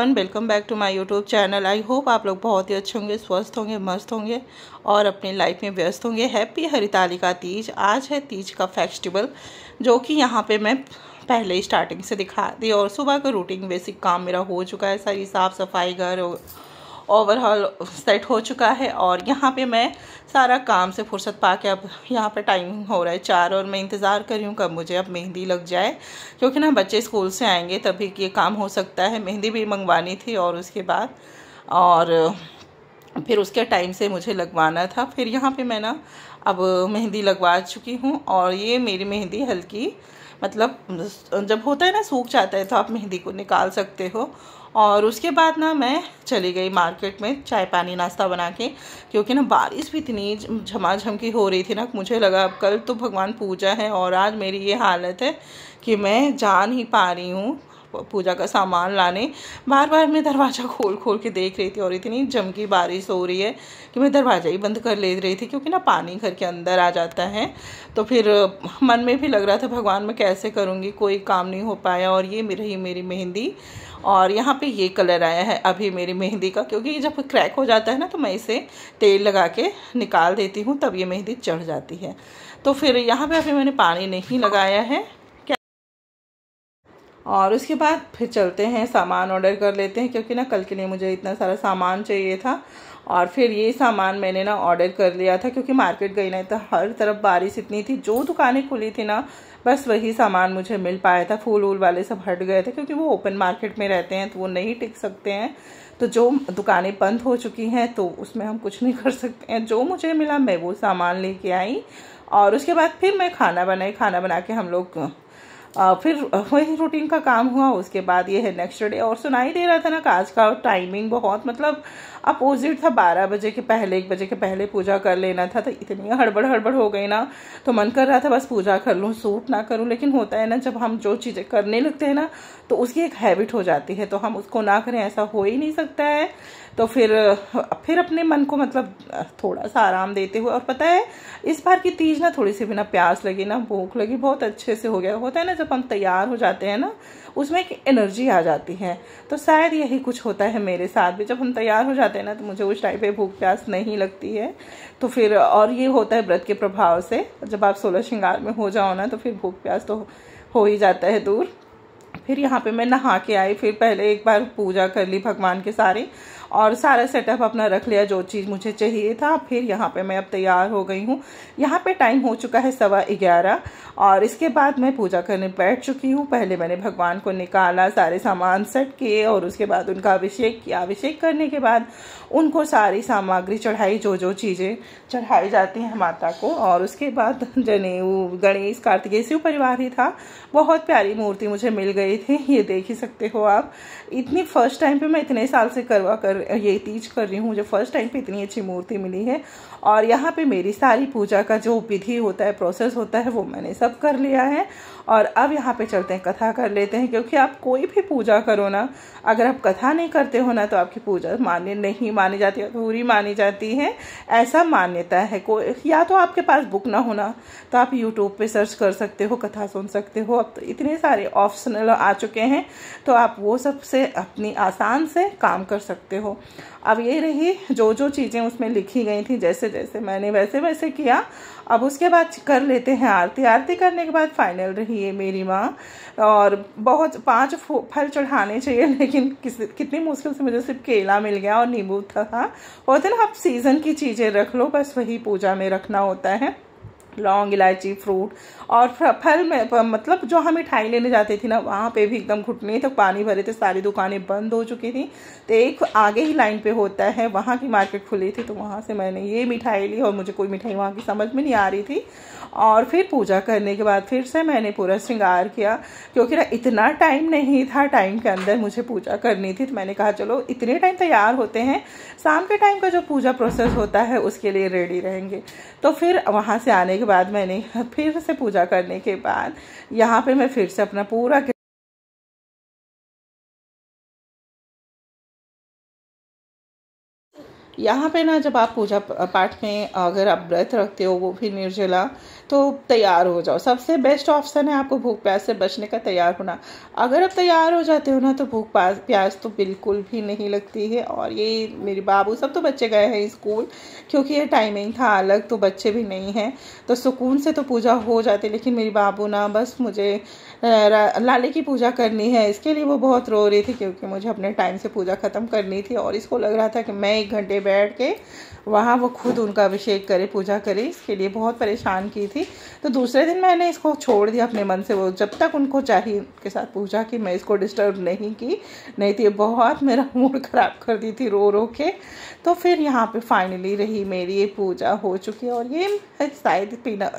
Everyone, welcome back to my YouTube channel. I hope आप लोग बहुत ही अच्छे होंगे, स्वस्थ होंगे, मस्त होंगे और अपनी लाइफ में व्यस्त होंगे। हैप्पी हरितालिका तीज। आज है तीज का फेस्टिवल, जो कि यहाँ पे मैं पहले ही स्टार्टिंग से दिखा दी। और सुबह का रूटीन बेसिक काम मेरा हो चुका है, सारी साफ़ सफाई, घर ओवरऑल सेट हो चुका है। और यहाँ पे मैं सारा काम से फुर्सत पा के अब यहाँ पे टाइम हो रहा है 4 और मैं इंतज़ार कर रही हूँ कब मुझे अब मेहंदी लग जाए, क्योंकि ना बच्चे स्कूल से आएंगे तभी ये काम हो सकता है। मेहंदी भी मंगवानी थी और उसके बाद और फिर उसके टाइम से मुझे लगवाना था। फिर यहाँ पे मैं ना अब मेहंदी लगवा चुकी हूँ। और ये मेरी मेहंदी हल्की मतलब जब होता है ना सूख जाता है तो आप मेहंदी को निकाल सकते हो। और उसके बाद ना मैं चली गई मार्केट में चाय पानी नाश्ता बना के, क्योंकि ना बारिश भी इतनी झमाझम की हो रही थी ना, मुझे लगा अब कल तो भगवान पूजा है और आज मेरी ये हालत है कि मैं जा नहीं पा रही हूँ पूजा का सामान लाने। बार बार मैं दरवाज़ा खोल खोल के देख रही थी और इतनी जम की बारिश हो रही है कि मैं दरवाज़ा ही बंद कर ले रही थी, क्योंकि ना पानी घर के अंदर आ जाता है। तो फिर मन में भी लग रहा था भगवान मैं कैसे करूँगी, कोई काम नहीं हो पाया। और ये रही मेरी मेहंदी। और यहाँ पे ये कलर आया है अभी मेरी मेहंदी का, क्योंकि जब क्रैक हो जाता है ना तो मैं इसे तेल लगा के निकाल देती हूँ, तब ये मेहंदी चढ़ जाती है। तो फिर यहाँ पे अभी मैंने पानी नहीं लगाया है। और उसके बाद फिर चलते हैं सामान ऑर्डर कर लेते हैं, क्योंकि ना कल के लिए मुझे इतना सारा सामान चाहिए था। और फिर ये सामान मैंने ना ऑर्डर कर लिया था, क्योंकि मार्केट गई ना तो हर तरफ बारिश इतनी थी, जो दुकानें खुली थी ना बस वही सामान मुझे मिल पाया था। फूल वूल वाले सब हट गए थे, क्योंकि वो ओपन मार्केट में रहते हैं तो वो नहीं टिक सकते हैं। तो जो दुकानें बंद हो चुकी हैं तो उसमें हम कुछ नहीं कर सकते हैं। जो मुझे मिला मैं वो सामान लेके आई। और उसके बाद फिर मैं खाना बनाई। खाना बना के हम लोग फिर वही रूटीन का काम हुआ। उसके बाद ये है नेक्स्ट डे। और सुनाई दे रहा था ना आज का टाइमिंग बहुत मतलब अपोजिट था। 12 बजे के पहले 1 बजे के पहले पूजा कर लेना था, तो इतनी हड़बड़ हो गई ना, तो मन कर रहा था बस पूजा कर लूँ, सूट ना करूँ। लेकिन होता है ना जब हम जो चीज़ें करने लगते हैं ना तो उसकी एक हैबिट हो जाती है, तो हम उसको ना करें ऐसा हो ही नहीं सकता है। तो फिर अपने मन को मतलब थोड़ा सा आराम देते हुए। और पता है इस बार की तीज ना थोड़ी सी बिना प्यास लगी ना भूख लगी बहुत अच्छे से हो गया। होता है ना जब हम तैयार हो जाते हैं ना उसमें एक एनर्जी आ जाती है, तो शायद यही कुछ होता है मेरे साथ भी। जब हम तैयार हो जाते हैं ना तो मुझे उस टाइम पे भूख प्यास नहीं लगती है। तो फिर और ये होता है व्रत के प्रभाव से, जब आप 16 श्रृंगार में हो जाओ ना तो फिर भूख प्यास तो हो ही जाता है दूर। फिर यहाँ पे मैं नहा के आई, फिर पहले एक बार पूजा कर ली भगवान के सारे, और सारा सेटअप अपना रख लिया जो चीज़ मुझे चाहिए था। फिर यहाँ पे मैं अब तैयार हो गई हूँ। यहाँ पे टाइम हो चुका है 11:15 और इसके बाद मैं पूजा करने बैठ चुकी हूँ। पहले मैंने भगवान को निकाला, सारे सामान सेट किए और उसके बाद उनका अभिषेक किया। अभिषेक करने के बाद उनको सारी सामग्री चढ़ाई, जो चीज़ें चढ़ाई जाती हैं माता को। और उसके बाद जनेऊ, गणेश, कार्तिकेय, शिव परिवार ही था। बहुत प्यारी मूर्ति मुझे मिल गई थी, ये देख ही सकते हो आप। इतनी फर्स्ट टाइम पे मैं इतने साल से ये तीज कर रही हूँ, मुझे फर्स्ट टाइम पे इतनी अच्छी मूर्ति मिली है। और यहाँ पे मेरी सारी पूजा का जो विधि होता है, प्रोसेस होता है, वो मैंने सब कर लिया है। और अब यहाँ पे चलते हैं कथा कर लेते हैं, क्योंकि आप कोई भी पूजा करो ना, अगर आप कथा नहीं करते हो ना तो आपकी पूजा मान्य नहीं मानी जाती, अधूरी मानी जाती है, ऐसा मान्यता है। कोई या तो आपके पास बुक ना होना तो आप यूट्यूब पे सर्च कर सकते हो, कथा सुन सकते हो। अब तो इतने सारे ऑप्शनल आ चुके हैं तो आप वो सब से अपनी आसान से काम कर सकते हो। अब ये रही जो चीज़ें उसमें लिखी गई थी, जैसे जैसे मैंने वैसे वैसे किया। अब उसके बाद कर लेते हैं आरती। आरती करने के बाद फाइनल रही है मेरी माँ। और बहुत 5 फल चढ़ाने चाहिए, लेकिन कितनी मुश्किल से मुझे सिर्फ केला मिल गया और नींबू था। होता है ना आप सीज़न की चीज़ें रख लो, बस वही पूजा में रखना होता है। लौंग, इलायची, फ्रूट और फल में मतलब जो हम मिठाई लेने जाते थे ना वहाँ पे भी एकदम घुटने तक पानी भरे थे, सारी दुकानें बंद हो चुकी थी। तो एक आगे ही लाइन पे होता है, वहाँ की मार्केट खुली थी, तो वहाँ से मैंने ये मिठाई ली। और मुझे कोई मिठाई वहाँ की समझ में नहीं आ रही थी। और फिर पूजा करने के बाद फिर से मैंने पूरा श्रृंगार किया, क्योंकि ना इतना टाइम नहीं था, टाइम के अंदर मुझे पूजा करनी थी। तो मैंने कहा चलो इतने टाइम तैयार होते हैं, शाम के टाइम का जो पूजा प्रोसेस होता है उसके लिए रेडी रहेंगे। तो फिर वहाँ से आने के बाद मैंने फिर से पूजा करने के बाद यहाँ पे मैं फिर से अपना पूरा यहाँ पे ना जब आप पूजा पाठ में अगर आप व्रत रखते हो वो भी निर्जला, तो तैयार हो जाओ। सबसे बेस्ट ऑप्शन है आपको भूख प्यास से बचने का तैयार होना। अगर आप तैयार हो जाते हो ना तो भूख प्यास तो बिल्कुल भी नहीं लगती है। और ये मेरे बाबू सब तो बच्चे गए हैं स्कूल, क्योंकि ये टाइमिंग था अलग, तो बच्चे भी नहीं हैं, तो सुकून से तो पूजा हो जाती। लेकिन मेरी बाबू ना बस मुझे लाले की पूजा करनी है, इसके लिए वो बहुत रो रही थी, क्योंकि मुझे अपने टाइम से पूजा ख़त्म करनी थी। और इसको लग रहा था कि मैं 1 घंटे बैठ के वहाँ वो खुद उनका अभिषेक करे, पूजा करे, इसके लिए बहुत परेशान की थी। तो दूसरे दिन मैंने इसको छोड़ दिया अपने मन से, वो जब तक उनको चाहिए उनके साथ पूजा की, मैं इसको डिस्टर्ब नहीं की, नहीं तो ये बहुत मेरा मूड ख़राब कर दी थी रो रो के। तो फिर यहाँ पे फाइनली रही मेरी ये पूजा हो चुकी है। और ये शायद पीना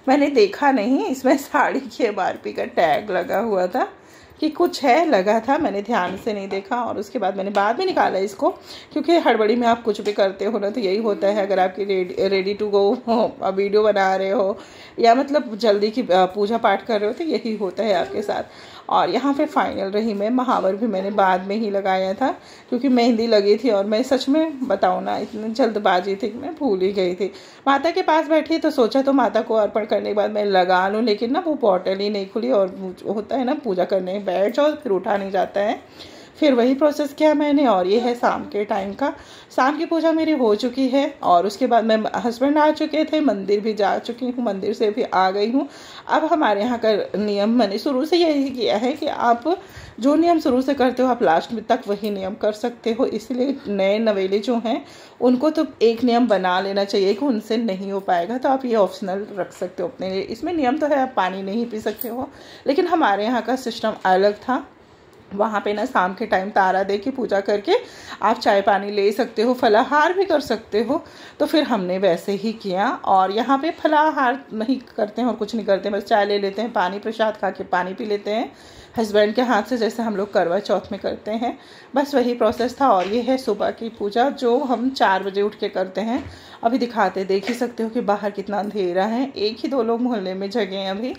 मैंने देखा नहीं, इसमें साड़ी के MRP का टैग लगा हुआ था कि कुछ है, लगा था, मैंने ध्यान से नहीं देखा। और उसके बाद मैंने बाद में निकाला इसको, क्योंकि हड़बड़ी में आप कुछ भी करते हो ना तो यही होता है। अगर आपकी रेडी टू गो वीडियो बना रहे हो या मतलब जल्दी की पूजा पाठ कर रहे हो तो यही होता है आपके साथ। और यहाँ पे फाइनल रही मैं। महावर भी मैंने बाद में ही लगाया था, क्योंकि मेहंदी लगी थी और मैं सच में बताऊँ ना इतनी जल्दबाजी थी कि मैं भूल ही गई थी। माता के पास बैठी तो सोचा तो माता को अर्पण करने के बाद मैं लगा लूँ, लेकिन ना वो बॉटल ही नहीं खुली। और होता है ना पूजा करने बैठ जाओ फिर उठा नहीं जाता है। फिर वही प्रोसेस किया मैंने। और ये है शाम के टाइम का, शाम की पूजा मेरी हो चुकी है। और उसके बाद मैं हस्बैंड आ चुके थे, मंदिर भी जा चुकी हूँ, मंदिर से भी आ गई हूँ। अब हमारे यहाँ का नियम मैंने शुरू से यही किया है कि आप जो नियम शुरू से करते हो आप लास्ट में तक वही नियम कर सकते हो। इसलिए नए नवेले जो हैं उनको तो एक नियम बना लेना चाहिए कि उनसे नहीं हो पाएगा, तो आप ये ऑप्शनल रख सकते हो अपने लिए। इसमें नियम तो है आप पानी नहीं पी सकते हो, लेकिन हमारे यहाँ का सिस्टम अलग था। वहाँ पे ना शाम के टाइम तारा दे के पूजा करके आप चाय पानी ले सकते हो, फलाहार भी कर सकते हो। तो फिर हमने वैसे ही किया। और यहाँ पे फलाहार नहीं करते हैं और कुछ नहीं करते, बस चाय ले लेते हैं, पानी प्रसाद खा के पानी पी लेते हैं हस्बैंड के हाथ से, जैसे हम लोग करवा चौथ में करते हैं। बस वही प्रोसेस था। और ये है सुबह की पूजा जो हम 4 बजे उठ के करते हैं। अभी दिखाते देख ही सकते हो कि बाहर कितना अंधेरा है, 1 ही 2 लोग मोहल्ले में जगह हैं अभी।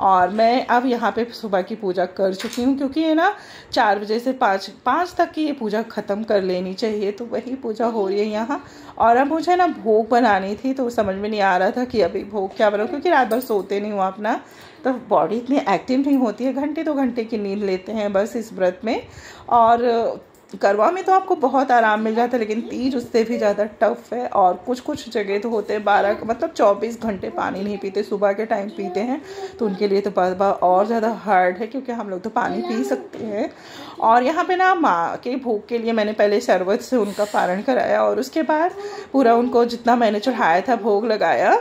और मैं अब यहाँ पे सुबह की पूजा कर चुकी हूँ, क्योंकि ये ना 4 बजे से 5 तक की ये पूजा ख़त्म कर लेनी चाहिए। तो वही पूजा हो रही है यहाँ। और अब मुझे ना भोग बनानी थी, तो समझ में नहीं आ रहा था कि अभी भोग क्या बनाऊँ, क्योंकि रात भर सोते नहीं हुआ अपना, तो बॉडी इतनी एक्टिव नहीं होती है। घंटे 2 घंटे की नींद लेते हैं बस इस व्रत में। और करवा में तो आपको बहुत आराम मिल जाता है, लेकिन तीज उससे भी ज़्यादा टफ है। और कुछ जगह तो होते हैं 12 मतलब 24 घंटे पानी नहीं पीते, सुबह के टाइम पीते हैं, तो उनके लिए तो और ज़्यादा हार्ड है, क्योंकि हम लोग तो पानी पी सकते हैं। और यहाँ पे ना माँ के भोग के लिए मैंने पहले शरबत से उनका पारण कराया, और उसके बाद पूरा उनको जितना मैंने चढ़ाया था भोग लगाया।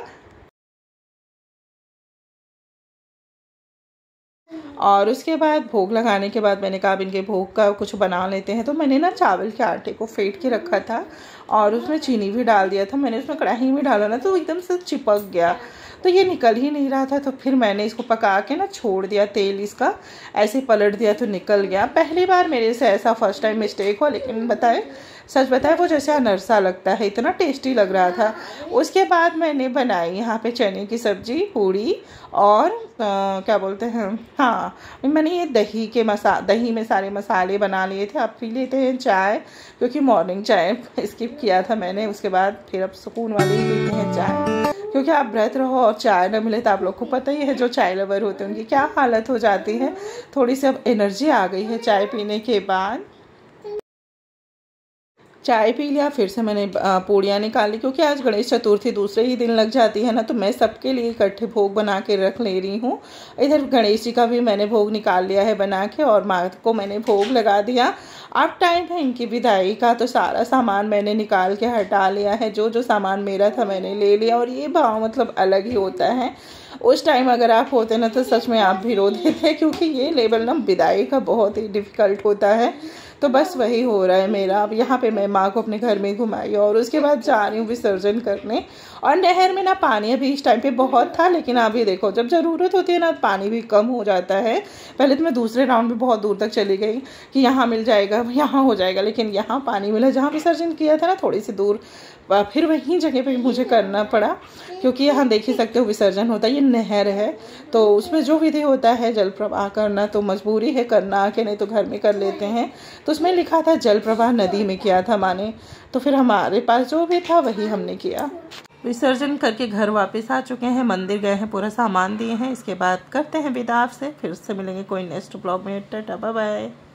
और उसके बाद भोग लगाने के बाद मैंने कहा अब इनके भोग का कुछ बना लेते हैं। तो मैंने ना चावल के आटे को फेंट के रखा था और उसमें चीनी भी डाल दिया था। मैंने उसमें कढ़ाई में डाला ना तो एकदम से चिपक गया, तो ये निकल ही नहीं रहा था। तो फिर मैंने इसको पका के ना छोड़ दिया, तेल इसका ऐसे पलट दिया तो निकल गया। पहली बार मेरे से ऐसा फर्स्ट टाइम मिस्टेक हुआ, लेकिन सच बताए वो जैसे अनरसा लगता है, इतना टेस्टी लग रहा था। उसके बाद मैंने बनाई यहाँ पे चने की सब्जी, पूड़ी और क्या बोलते हैं, हाँ मैंने ये दही में सारे मसाले बना लिए थे। आप पी लेते हैं चाय, क्योंकि मॉर्निंग चाय स्किप किया था मैंने। उसके बाद फिर अब सुकून वाली ही पीते हैं चाय, क्योंकि आप व्रत रहो और चाय न मिले तो आप लोग को पता ही है जो चाय लवर होते हैं उनकी क्या हालत हो जाती है। थोड़ी सी अब एनर्जी आ गई है चाय पीने के बाद। चाय पी लिया, फिर से मैंने पूड़ियाँ निकाली, क्योंकि आज गणेश चतुर्थी दूसरे ही दिन लग जाती है ना, तो मैं सबके लिए इकट्ठे भोग बना के रख ले रही हूँ। इधर गणेश जी का भी मैंने भोग निकाल लिया है बना के, और माँ को मैंने भोग लगा दिया। अब टाइम है इनकी विदाई का, तो सारा सामान मैंने निकाल के हटा लिया है। जो जो सामान मेरा था मैंने ले लिया। और ये भाव मतलब अलग ही होता है। उस टाइम अगर आप होते ना तो सच में आप भी रो देते, क्योंकि ये लेवल ना विदाई का बहुत ही डिफ़िकल्ट होता है। तो बस वही हो रहा है मेरा। अब यहाँ पे मैं माँ को अपने घर में घुमाई और उसके बाद जा रही हूँ विसर्जन करने। और नहर में ना पानी अभी इस टाइम पे बहुत था, लेकिन अभी देखो जब ज़रूरत होती है ना पानी भी कम हो जाता है। पहले तो मैं दूसरे राउंड में बहुत दूर तक चली गई कि यहाँ मिल जाएगा, यहाँ हो जाएगा, लेकिन यहाँ पानी मिला जहाँ विसर्जन किया था ना थोड़ी सी दूर, फिर वहीं जगह पे मुझे करना पड़ा, क्योंकि यहाँ देख ही सकते हो विसर्जन होता है। ये नहर है तो उसमें जो विधि होता है जल प्रवाह करना तो मजबूरी है करना, कि नहीं तो घर में कर लेते हैं। तो उसमें लिखा था जल प्रवाह नदी में किया था माने, तो फिर हमारे पास जो भी था वही हमने किया। विसर्जन करके घर वापस आ चुके हैं, मंदिर गए हैं, पूरा सामान दिए हैं। इसके बाद करते हैं विदा आपसे, फिर से मिलेंगे कोई नेक्स्ट ब्लॉग में। Tata bye bye.